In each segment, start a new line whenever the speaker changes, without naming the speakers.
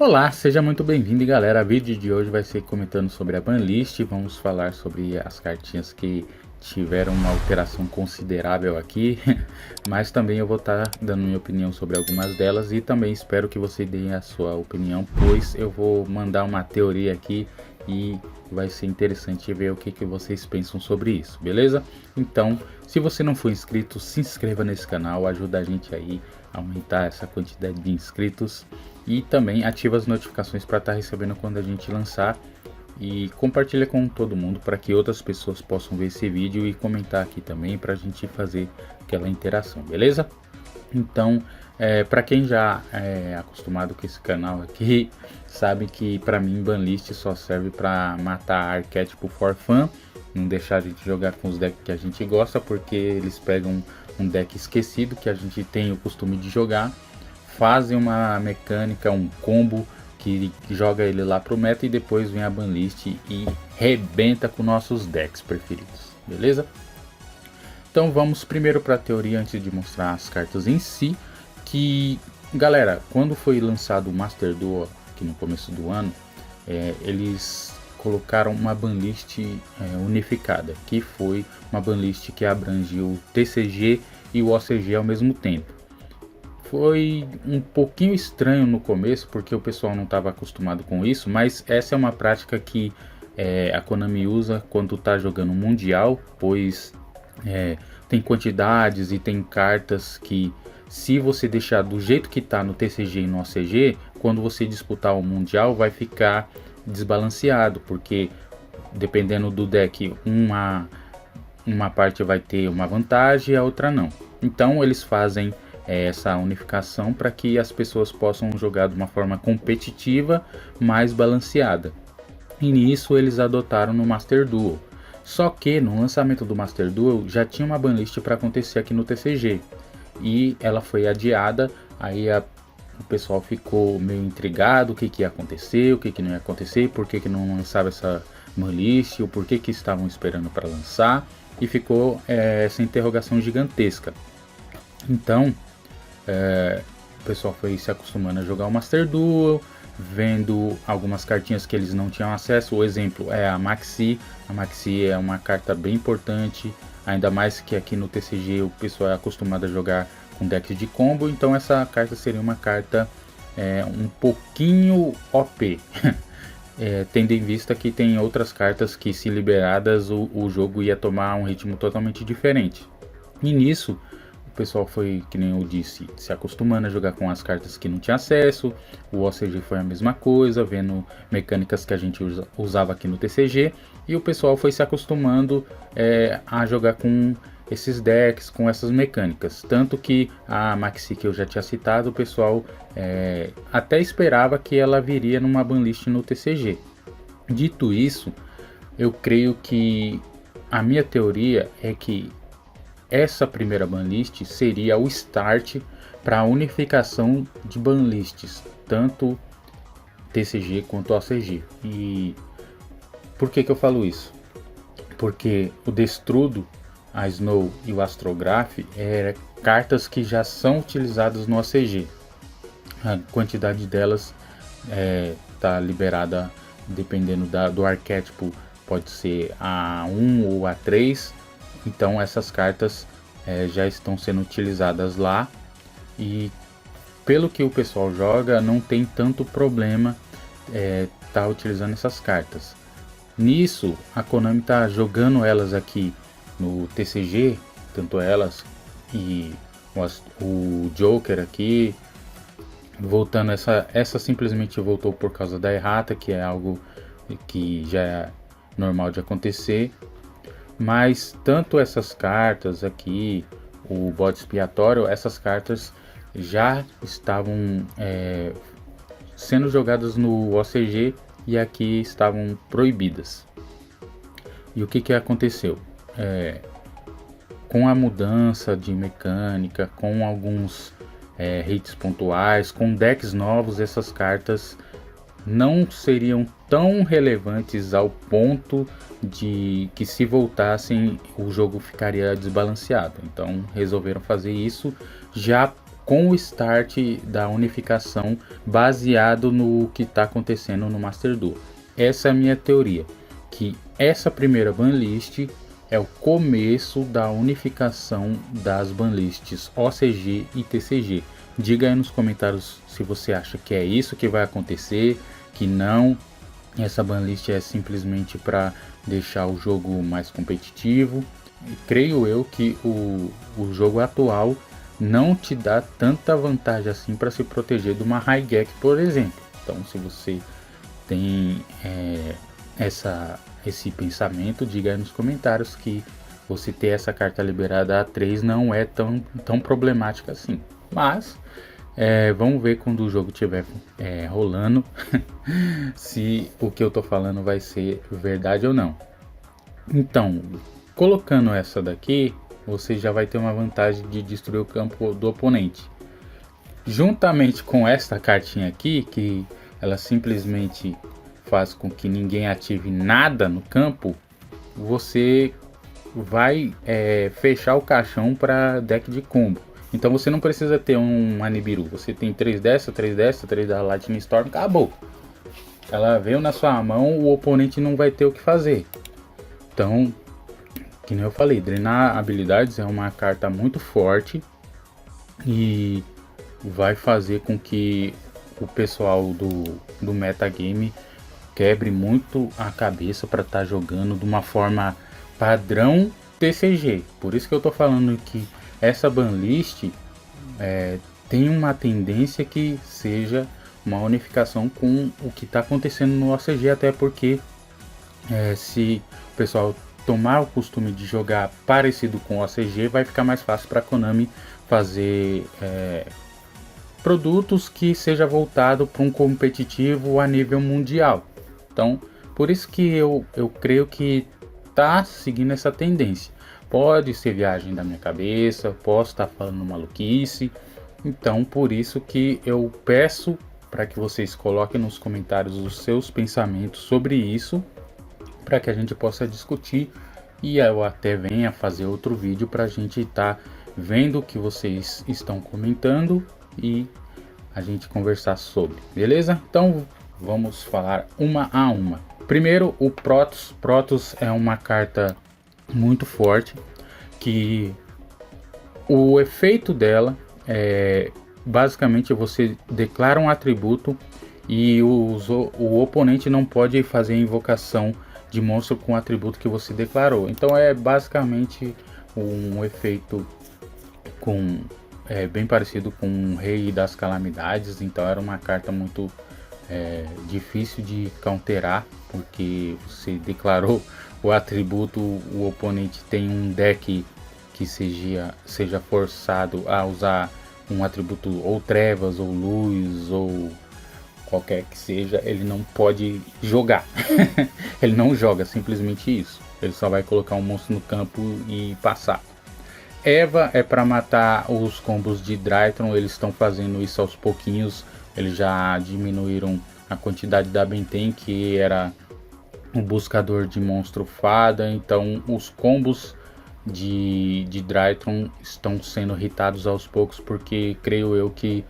Olá, seja muito bem-vindo, galera. O vídeo de hoje vai ser comentando sobre a banlist. Vamos falar sobre as cartinhas que tiveram uma alteração considerável aqui, mas também eu vou estar dando minha opinião sobre algumas delas e também espero que você dê a sua opinião, pois eu vou mandar uma teoria aqui e vai ser interessante ver o que vocês pensam sobre isso, beleza? Então, se você não for inscrito, se inscreva nesse canal, ajuda a gente aí a aumentar essa quantidade de inscritos e também ativa as notificações para estar recebendo quando a gente lançar e compartilha com todo mundo para que outras pessoas possam ver esse vídeo e comentar aqui também para a gente fazer aquela interação, beleza? Então, para quem já é acostumado com esse canal aqui, sabe que para mim banlist só serve para matar arquétipo for fun, não deixar a gente jogar com os decks que a gente gosta, porque eles pegam um deck esquecido que a gente tem o costume de jogar, fazem uma mecânica, um combo que joga ele lá pro meta e depois vem a banlist e rebenta com nossos decks preferidos, beleza? Então vamos primeiro para a teoria antes de mostrar as cartas em si, que galera, quando foi lançado o Master Duel aqui no começo do ano, eles colocaram uma banlist unificada, que foi uma banlist que abrangiu o TCG e o OCG ao mesmo tempo. Foi um pouquinho estranho no começo, porque o pessoal não estava acostumado com isso, mas essa é uma prática que a Konami usa quando está jogando Mundial, pois tem quantidades e tem cartas que, se você deixar do jeito que está no TCG e no OCG, quando você disputar o Mundial vai ficar desbalanceado, porque dependendo do deck, uma parte vai ter uma vantagem e a outra não. Então eles fazem essa unificação para que as pessoas possam jogar de uma forma competitiva, mais balanceada. E nisso eles adotaram no Master Duel. Só que no lançamento do Master Duel já tinha uma banlist para acontecer aqui no TCG e ela foi adiada. Aí o pessoal ficou meio intrigado, o que ia acontecer, o que não ia acontecer, por que não lançava essa banlist, ou por que estavam esperando para lançar, e ficou essa interrogação gigantesca. Então o pessoal foi se acostumando a jogar o Master Duel, vendo algumas cartinhas que eles não tinham acesso. O exemplo é a Maxi. A Maxi é uma carta bem importante, ainda mais que aqui no TCG o pessoal é acostumado a jogar com decks de combo, então essa carta seria uma carta um pouquinho OP. Tendo em vista que tem outras cartas que, se liberadas, o jogo ia tomar um ritmo totalmente diferente. E nisso o pessoal foi, que nem eu disse, se acostumando a jogar com as cartas que não tinha acesso. O OCG foi a mesma coisa, vendo mecânicas que a gente usava aqui no TCG. E o pessoal foi se acostumando a jogar com esses decks, com essas mecânicas. Tanto que a Maxi, que eu já tinha citado, o pessoal até esperava que ela viria numa banlist no TCG. Dito isso, eu creio que a minha teoria é que essa primeira banlist seria o start para a unificação de banlists, tanto TCG quanto OCG. E por que eu falo isso? Porque o Destrudo, a Snow e o Astrograph cartas que já são utilizadas no OCG. A quantidade delas está liberada dependendo do arquétipo, pode ser a 1 ou a 3. Então essas cartas já estão sendo utilizadas lá, e pelo que o pessoal joga não tem tanto problema tá utilizando essas cartas. Nisso a Konami está jogando elas aqui no TCG, tanto elas e o Joker aqui, voltando, essa simplesmente voltou por causa da errata, que é algo que já é normal de acontecer. Mas tanto essas cartas aqui, o bode expiatório, essas cartas já estavam sendo jogadas no OCG e aqui estavam proibidas. E o que aconteceu? Com a mudança de mecânica, com alguns hits pontuais, com decks novos, essas cartas não seriam tão relevantes ao ponto de que, se voltassem, o jogo ficaria desbalanceado. Então resolveram fazer isso já com o start da unificação baseado no que está acontecendo no Master Duel. Essa é a minha teoria, que essa primeira banlist é o começo da unificação das banlists OCG e TCG. Diga aí nos comentários se você acha que é isso que vai acontecer, que não, essa banlist é simplesmente para deixar o jogo mais competitivo. E creio eu que o jogo atual não te dá tanta vantagem assim para se proteger de uma Raigeki, por exemplo. Então, se você tem esse pensamento, diga aí nos comentários que você ter essa carta liberada A3 não é tão problemática assim. Mas vamos ver quando o jogo estiver rolando se o que eu tô falando vai ser verdade ou não. Então, colocando essa daqui, você já vai ter uma vantagem de destruir o campo do oponente. Juntamente com esta cartinha aqui, que ela simplesmente faz com que ninguém ative nada no campo, você vai fechar o caixão para deck de combo. Então você não precisa ter um Anibiru, você tem 3 dessa, 3 dessa, 3 da Lightning Storm, acabou. Ela veio na sua mão, o oponente não vai ter o que fazer. Então, que nem eu falei, drenar habilidades é uma carta muito forte e vai fazer com que o pessoal do metagame quebre muito a cabeça para estar jogando de uma forma padrão TCG. Por isso que eu tô falando que essa banlist tem uma tendência que seja uma unificação com o que está acontecendo no OCG, até porque se o pessoal tomar o costume de jogar parecido com o OCG, vai ficar mais fácil para a Konami fazer produtos que seja voltado para um competitivo a nível mundial. Então, por isso que eu creio que tá seguindo essa tendência. Pode ser viagem da minha cabeça, posso estar falando maluquice. Então, por isso que eu peço para que vocês coloquem nos comentários os seus pensamentos sobre isso, para que a gente possa discutir e eu até venha fazer outro vídeo para a gente estar vendo o que vocês estão comentando e a gente conversar sobre, beleza? Então vamos falar uma a uma. Primeiro, o Protoss. Protoss é uma carta muito forte, que o efeito dela é basicamente você declara um atributo e o oponente não pode fazer invocação de monstro com o atributo que você declarou. Então é basicamente um efeito bem parecido com o Rei das Calamidades. Então era uma carta muito difícil de counterar, porque você declarou o atributo, o oponente tem um deck que seja forçado a usar um atributo ou trevas ou luz ou qualquer que seja, ele não pode jogar. Ele não joga, simplesmente isso. Ele só vai colocar um monstro no campo e passar. Eva é para matar os combos de Drytron. Eles estão fazendo isso aos pouquinhos. Eles já diminuíram a quantidade da Benten, que era um buscador de monstro fada. Então os combos de Drytron estão sendo irritados aos poucos, porque creio eu que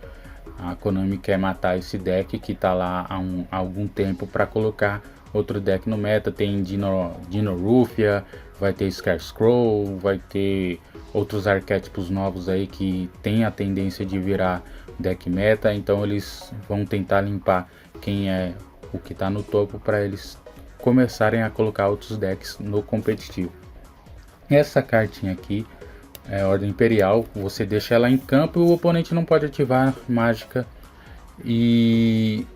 a Konami quer matar esse deck que está lá há algum tempo para colocar outro deck no meta. Tem Dino Rufia, vai ter Scarecrow, vai ter outros arquétipos novos aí que tem a tendência de virar deck meta. Então eles vão tentar limpar quem é o que está no topo para eles começarem a colocar outros decks no competitivo. Essa cartinha aqui é Ordem Imperial, você deixa ela em campo e o oponente não pode ativar mágica. E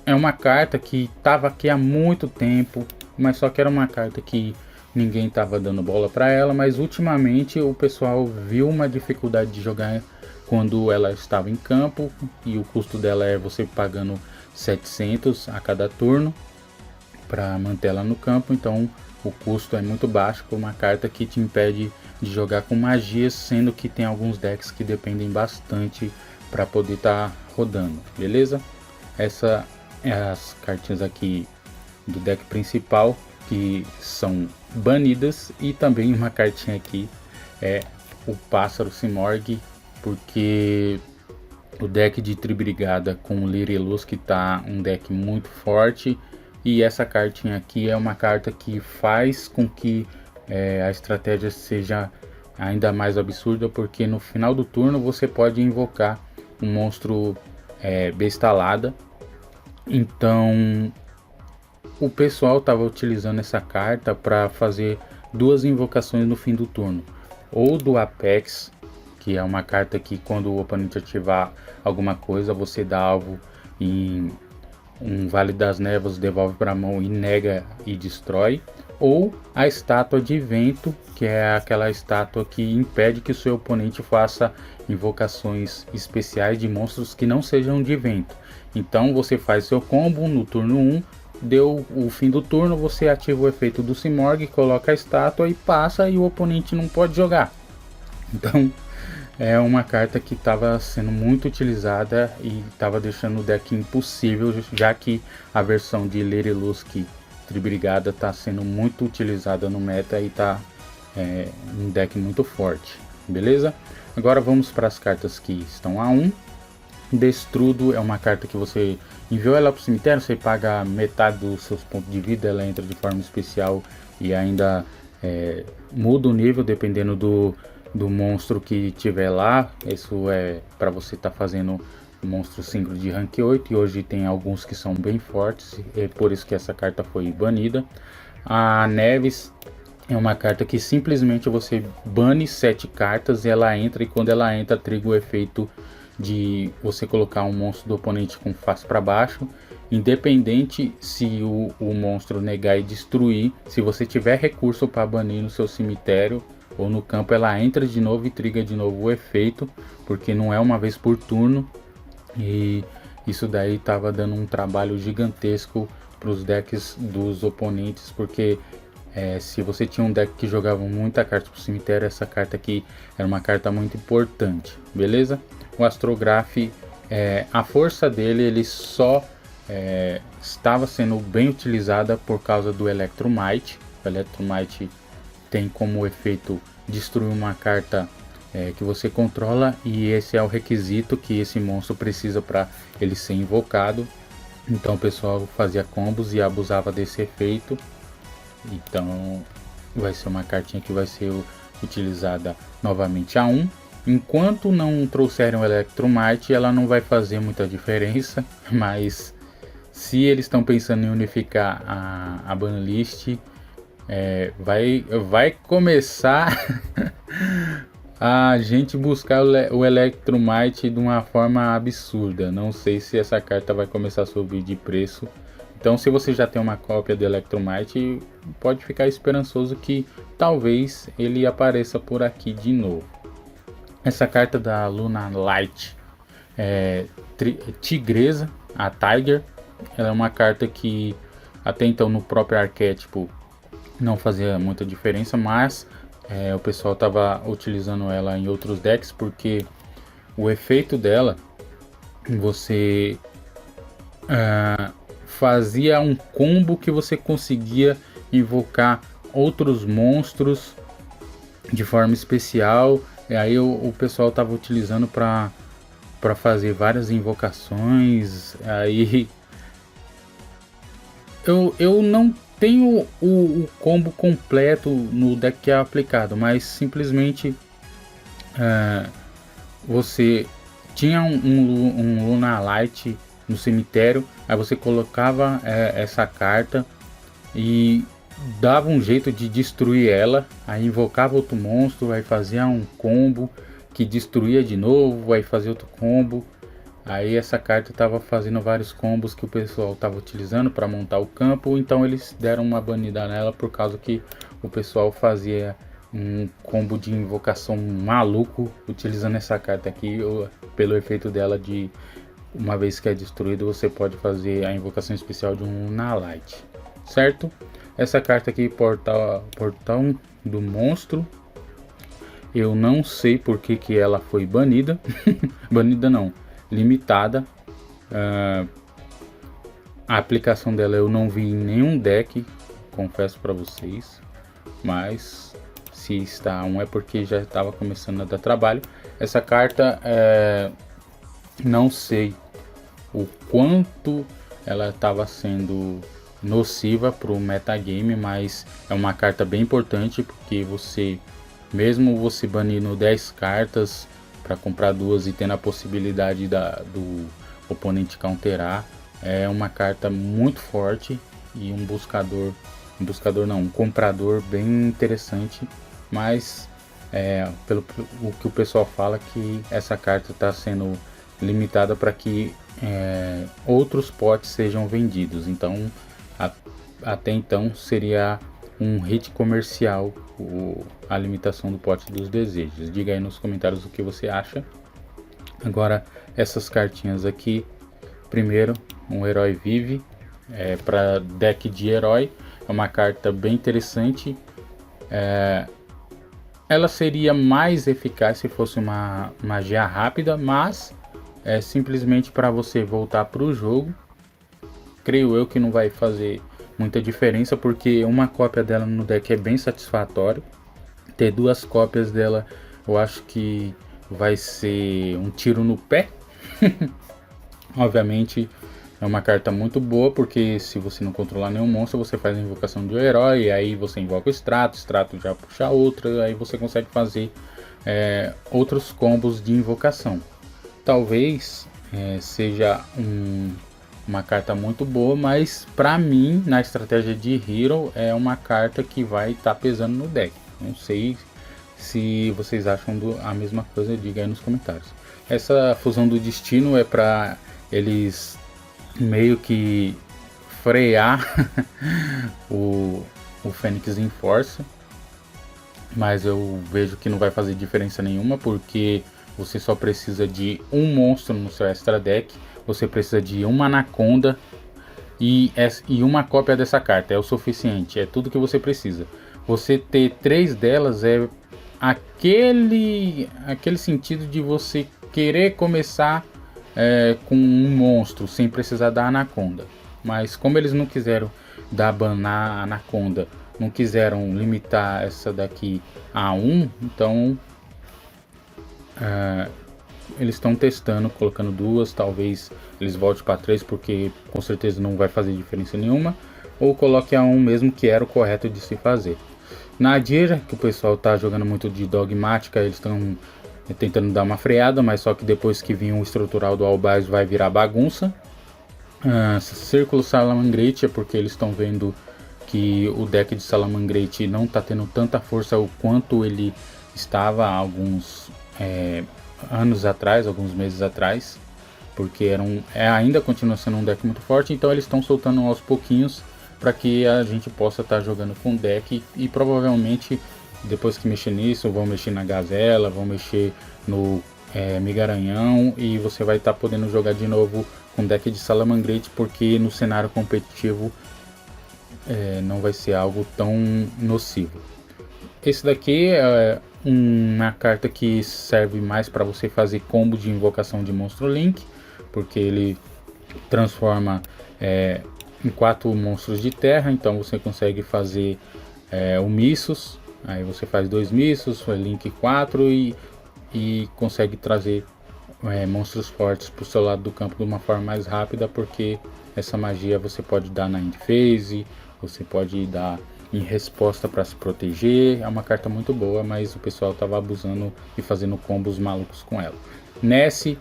é uma carta que estava aqui há muito tempo, mas só que era uma carta que ninguém estava dando bola para ela. Mas ultimamente o pessoal viu uma dificuldade de jogar quando ela estava em campo, e o custo dela é você pagando 700 a cada turno para manter ela no campo. Então o custo é muito baixo por uma carta que te impede de jogar com magias, sendo que tem alguns decks que dependem bastante para poder estar rodando, beleza? Essa é as cartinhas aqui do deck principal que são banidas, e também uma cartinha aqui é o Pássaro Simorgh, porque o deck de Tribrigada com Lyrilusc, que tá um deck muito forte. E essa cartinha aqui é uma carta que faz com que a estratégia seja ainda mais absurda, porque no final do turno você pode invocar um monstro bestalada. Então o pessoal estava utilizando essa carta para fazer duas invocações no fim do turno, ou do Apex, que é uma carta que quando o oponente ativar alguma coisa, você dá alvo em um Vale das Névoas, devolve para a mão e nega e destrói, ou a Estátua de Vento, que é aquela estátua que impede que o seu oponente faça invocações especiais de monstros que não sejam de vento. Então você faz seu combo no turno 1, deu o fim do turno, você ativa o efeito do Simorgh, coloca a estátua e passa, e o oponente não pode jogar. Então é uma carta que estava sendo muito utilizada e estava deixando o deck impossível, já que a versão de Lyrilusc Tribrigada está sendo muito utilizada no meta e está um deck muito forte, beleza? Agora vamos para as cartas que estão a 1. Destrudo é uma carta que você enviou ela para o cemitério, você paga metade dos seus pontos de vida, ela entra de forma especial e ainda muda o nível dependendo do monstro que tiver lá. Isso é para você estar fazendo monstro single de rank 8, e hoje tem alguns que são bem fortes, é por isso que essa carta foi banida. A Neves é uma carta que simplesmente você bane 7 cartas e ela entra, e quando ela entra triga o efeito de você colocar um monstro do oponente com face para baixo, independente se o monstro negar e destruir. Se você tiver recurso para banir no seu cemitério ou no campo, ela entra de novo e triga de novo o efeito, porque não é uma vez por turno. E isso daí estava dando um trabalho gigantesco para os decks dos oponentes, porque se você tinha um deck que jogava muita carta para o cemitério, essa carta aqui era uma carta muito importante, beleza? O Astrograph, a força dele, ele só estava sendo bem utilizada por causa do Electrumite. O Electrumite tem como efeito destruir uma carta que você controla, e esse é o requisito que esse monstro precisa para ele ser invocado. Então o pessoal fazia combos e abusava desse efeito. Então vai ser uma cartinha que vai ser utilizada novamente a 1. Enquanto não trouxerem o Electrumite, ela não vai fazer muita diferença, mas se eles estão pensando em unificar a banlist, vai começar a gente buscar o Electrumite de uma forma absurda. Não sei se essa carta vai começar a subir de preço. Então, se você já tem uma cópia do Electrumite, pode ficar esperançoso que talvez ele apareça por aqui de novo. Essa carta da Lunalight Tigresa, a Tiger, ela é uma carta que até então no próprio arquétipo não fazia muita diferença, mas o pessoal estava utilizando ela em outros decks, porque o efeito dela, você fazia um combo que você conseguia invocar outros monstros de forma especial, e aí o pessoal estava utilizando para fazer várias invocações. Aí eu não tenho o combo completo no deck que é aplicado, mas simplesmente você tinha um Lunalight no cemitério, aí você colocava essa carta e dava um jeito de destruir ela, aí invocava outro monstro, aí fazia um combo que destruía de novo, aí fazia outro combo. Aí essa carta estava fazendo vários combos que o pessoal estava utilizando para montar o campo, então eles deram uma banida nela por causa que o pessoal fazia um combo de invocação maluco utilizando essa carta aqui, pelo efeito dela de uma vez que é destruído você pode fazer a invocação especial de um Lunalight, certo? Essa carta aqui, Portão do Monstro, eu não sei por que ela foi banida. Banida não, limitada. A aplicação dela eu não vi em nenhum deck, confesso para vocês, mas se está um é porque já estava começando a dar trabalho. Essa carta Não sei o quanto ela estava sendo nociva para o metagame, mas é uma carta bem importante porque você, mesmo você banindo 10 cartas para comprar duas e tendo a possibilidade do oponente counterar, é uma carta muito forte e um buscador não, um comprador bem interessante, mas pelo o que o pessoal fala que essa carta está sendo limitada para que outros potes sejam vendidos. Então, a, até então seria um hit comercial a limitação do pote dos desejos. Diga aí nos comentários o que você acha. Agora, essas cartinhas aqui. Primeiro, um herói vive para deck de herói. É uma carta bem interessante. Ela seria mais eficaz se fosse uma magia rápida, mas é simplesmente para você voltar para o jogo. Creio eu que não vai fazer muita diferença, porque uma cópia dela no deck é bem satisfatório. Ter duas cópias dela eu acho que vai ser um tiro no pé. Obviamente é uma carta muito boa, porque se você não controlar nenhum monstro, você faz a invocação de um herói, e aí você invoca o extrato já puxa outra, aí você consegue fazer outros combos de invocação. Talvez seja uma carta muito boa, mas pra mim, na estratégia de Hero, é uma carta que vai estar pesando no deck. Não sei se vocês acham a mesma coisa, diga aí nos comentários. Essa fusão do destino é para eles meio que frear o Fênix em Força, mas eu vejo que não vai fazer diferença nenhuma, porque você só precisa de um monstro no seu extra deck, você precisa de uma Anaconda e uma cópia dessa carta, é o suficiente, é tudo que você precisa. Você ter 3 delas é aquele sentido de você querer começar com um monstro sem precisar da Anaconda. Mas como eles não quiseram dar ban na Anaconda, não quiseram limitar essa daqui a 1, então eles estão testando, colocando duas, talvez eles voltem para 3, porque com certeza não vai fazer diferença nenhuma, ou coloque a 1 mesmo, que era o correto de se fazer. Nadir, que o pessoal tá jogando muito de dogmática, eles estão tentando dar uma freada, mas só que depois que vir o estrutural do Albaz vai virar bagunça. Círculo Salamangreat é porque eles estão vendo que o deck de Salamangreat não está tendo tanta força o quanto ele estava há alguns anos atrás, alguns meses atrás, porque ainda continua sendo um deck muito forte, então eles estão soltando aos pouquinhos para que a gente possa estar jogando com deck, e provavelmente depois que mexer nisso vão mexer na Gazela, vão mexer no Migaranhão, e você vai estar podendo jogar de novo com deck de Salamangreat, porque no cenário competitivo não vai ser algo tão nocivo. Esse daqui é uma carta que serve mais para você fazer combo de invocação de Monstro Link, porque ele transforma em 4 monstros de terra, então você consegue fazer o Missus, aí você faz 2 Missus, Link 4 e consegue trazer monstros fortes para o seu lado do campo de uma forma mais rápida, porque essa magia você pode dar na end phase, você pode dar em resposta para se proteger. É uma carta muito boa, mas o pessoal estava abusando e fazendo combos malucos com ela. Nessie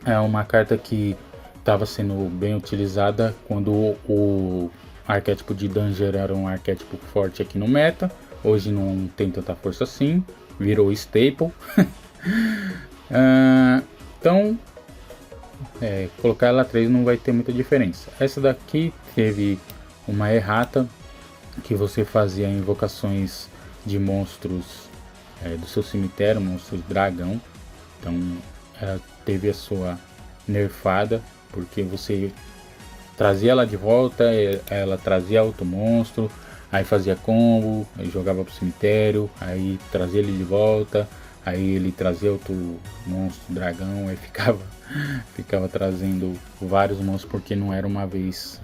é uma carta que estava sendo bem utilizada quando o arquétipo de Danger era um arquétipo forte aqui no meta. Hoje não tem tanta força assim, virou staple. Então colocar ela 3 não vai ter muita diferença. Essa daqui teve uma errata, que você fazia invocações de monstros do seu cemitério, monstros dragão. Então ela teve a sua nerfada, porque você trazia ela de volta, ela trazia outro monstro, aí fazia combo, aí jogava pro cemitério, aí trazia ele de volta, aí ele trazia outro monstro dragão, aí ficava trazendo vários monstros, porque não era uma vez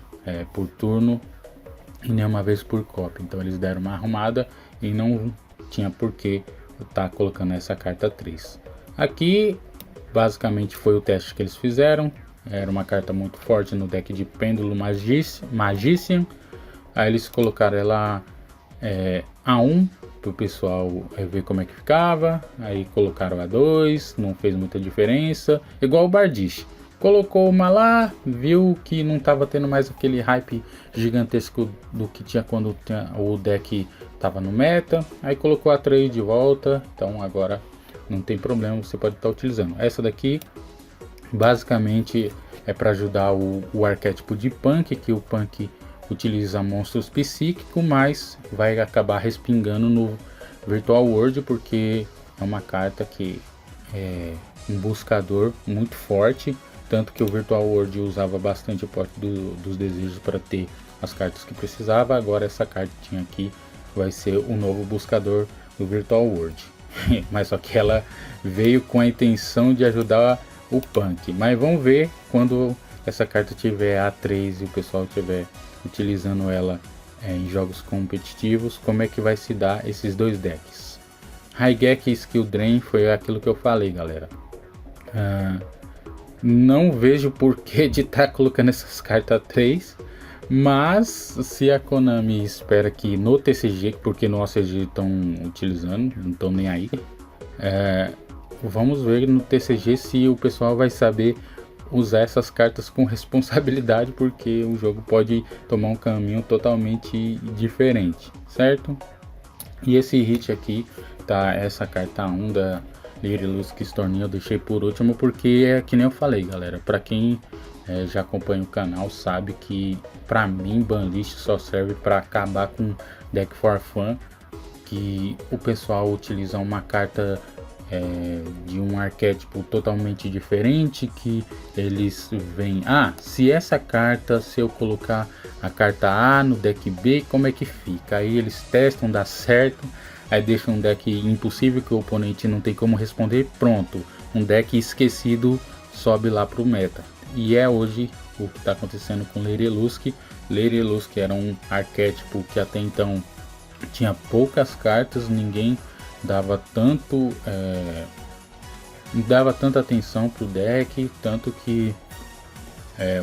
por turno e nem uma vez por cópia. Então eles deram uma arrumada e não tinha por que estar colocando essa carta 3. Aqui basicamente foi o teste que eles fizeram. Era uma carta muito forte no deck de Pêndulo Magician. Aí eles colocaram ela A1 para o pessoal ver como é que ficava. Aí colocaram A2, não fez muita diferença. Igual o Bardiche. Colocou uma lá, viu que não estava tendo mais aquele hype gigantesco do que tinha quando o deck estava no meta. Aí colocou a 3 de volta, então agora não tem problema, você pode estar utilizando. Essa daqui basicamente é para ajudar o arquétipo de Punk, que o Punk utiliza monstros psíquicos, mas vai acabar respingando no Virtual World, porque é uma carta que é um buscador muito forte. Tanto que o Virtual World usava bastante o pote dos desejos para ter as cartas que precisava. Agora essa cartinha aqui vai ser o novo buscador do Virtual World. Mas só que ela veio com a intenção de ajudar o Punk. Mas vamos ver quando essa carta tiver A3 e o pessoal estiver utilizando ela em jogos competitivos, como é que vai se dar esses dois decks. Raigeki e Skill Drain foi aquilo que eu falei, galera. Não vejo porquê de estar colocando essas cartas 3, mas se a Konami espera que no TCG, porque no OCG estão utilizando, não estão nem aí, vamos ver no TCG se o pessoal vai saber usar essas cartas com responsabilidade, porque o jogo pode tomar um caminho totalmente diferente, certo? E esse hit aqui, tá, essa carta 1 da Lyrilusc Storm eu deixei por último porque é que nem eu falei, galera. Pra quem já acompanha o canal sabe que pra mim Banlist só serve pra acabar com deck for fun, que o pessoal utiliza uma carta de um arquétipo totalmente diferente, que eles veem, se essa carta, se eu colocar a carta A no deck B, como é que fica? Aí eles testam, dá certo. Aí deixa um deck impossível que o oponente não tem como responder, pronto, um deck esquecido sobe lá pro meta. E é hoje o que está acontecendo com Lyrilusc. Lyrilusc era um arquétipo que até então tinha poucas cartas, ninguém dava tanta atenção pro deck, tanto que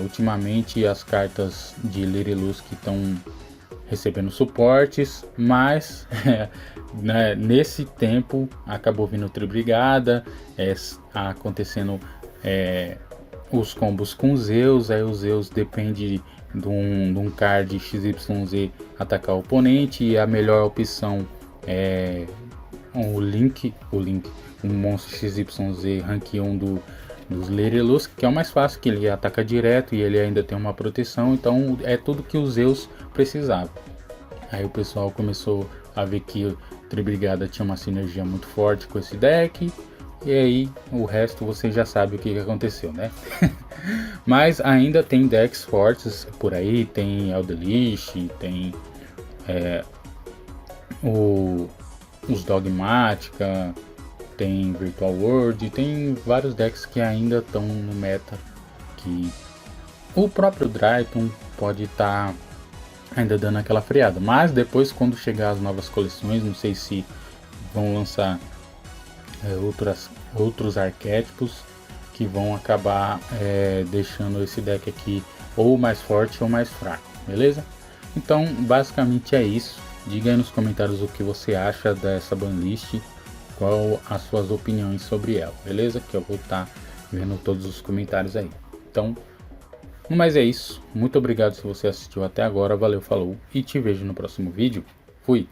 ultimamente as cartas de Lyrilusc estão recebendo suportes, mas nesse tempo acabou vindo Tribrigada, acontecendo os combos com Zeus. Aí o Zeus depende de um card XYZ atacar o oponente, e a melhor opção é um monstro XYZ rank 1 dos Lyrilusc, que é o mais fácil, que ele ataca direto e ele ainda tem uma proteção, então é tudo que o Zeus precisava. Aí o pessoal começou a ver que o Tribrigada tinha uma sinergia muito forte com esse deck, e aí o resto você já sabe o que aconteceu, né? Mas ainda tem decks fortes por aí, tem Eldritch, tem os Dogmática, tem Virtual World, tem vários decks que ainda estão no meta, que o próprio Dryton pode estar ainda dando aquela freada, mas depois, quando chegar as novas coleções, não sei se vão lançar outros arquétipos que vão acabar deixando esse deck aqui ou mais forte ou mais fraco, beleza? Então basicamente é isso. Diga aí nos comentários o que você acha dessa banlist, qual as suas opiniões sobre ela, beleza? Que eu vou estar vendo todos os comentários aí. Então, no mais é isso. Muito obrigado se você assistiu até agora. Valeu, falou e te vejo no próximo vídeo. Fui!